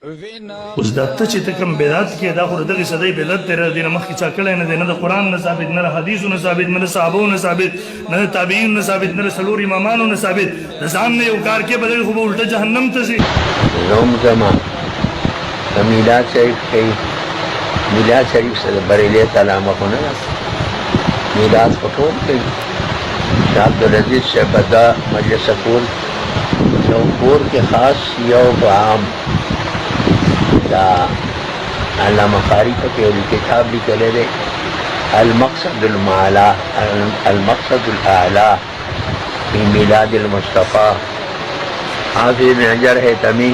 اوس دا ته چې ته کوم بدعت کې دا خو د دغې صدۍ بدعت دی د دې نه مخکې چا کړی نه دی نه د قرآن نه ثابت نه د حدیثو نه ثابت نه د صحابو نه ثابت نه د تابعینو نه ثابت نه د څلور امامانو نه ثابت د ځان نه یو کار کې به دغې خو به الټه جهنم ته ځي نوم زما د میلاد شریف کوي میلاد شریف سره د بریلۍ سلامه خو نه ده میلاد خو ټول کوي شاه عبدالعزیز صاحب دا مجلس کور یو کور کې خاص یو په عام دا علامه قاری پکې یو کتاب لیکلی دی المقصد الاعلی فی میلاد المصطفیٰ حافظ ابن حجر حیتمی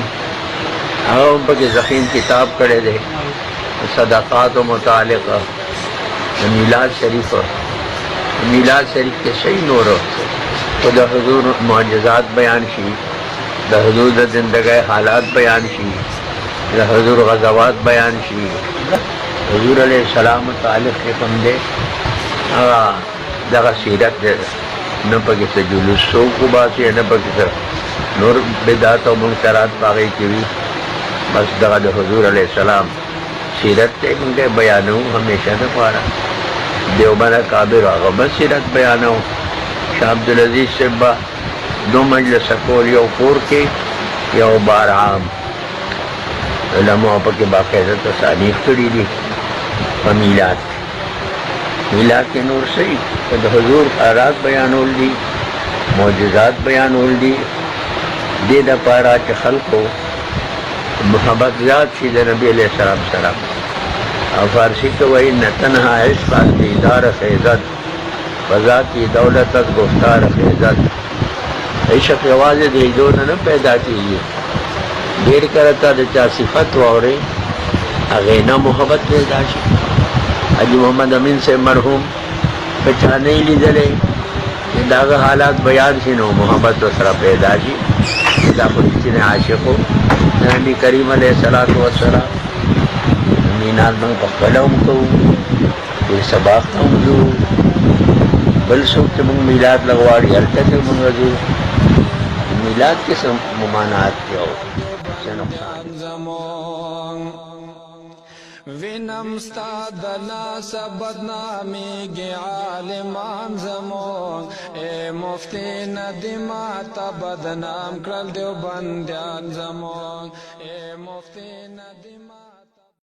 هغه هم پکې ضخیم کتاب کړی دی صدقات و متعلق د میلاد شریف کې صحیح نورو خو د حضور معجزات بیان شي د حضور د زندګۍ حالات بیان شي د حضور غزوات بیان شي حضور علیہ السلام متعلق کې کوم دی هغه دغه سیرت دی نه پکې څه جلوس څوک وباسي نه پکې څه نور بدعات او منکرات په هغې کې وي بس دغه د حضور علیہ السلام سیرت ته موږ بیانوو همیشه دپاره دیوبند کابر هغه بس سیرت بیانوو شاه عبدالعزیز صاحب به دو مجلسه کول یو کور کې یو بار عام علماء پکې باقاعده تصانیف کړي دي په میلاد کې نور صحیح که د حضور حالات بیانول دي معجزات بیانول دي دې دپاره چې خلکو محبت زیات شي د نبی علیہ السلام سره او فارسی کې وایي نه تنها عشق از دیدار خیزد وذاتی دولت از گفتار خیزت عشق یوازې د لیدو نه پیدا کېږي ډېر کله ته د چا صفت واورې هغې نه محبت پیدا شي حاجي محمد امین صاحب مرحوم که چا نه یې لیدلی چې د هغه حالات بیان شي نو محبت ورسره پیدا شي دا خو رښتینی عاشق و د نبي کریم علیه الصلاة والسلام مینات موږ پخپله هم کوو ډېر سبا هم ځو بل څوک چې موږ میلاد له غواړي هلته کې موږ ځو میلاد کې څه ممانعات دي او څه نقصان وینم ستا د لاسه بدنامیږي عالمان زمون اے مفتی ندیم تا بدنام کړل دیوبندیان زمون اے مفتی ندیم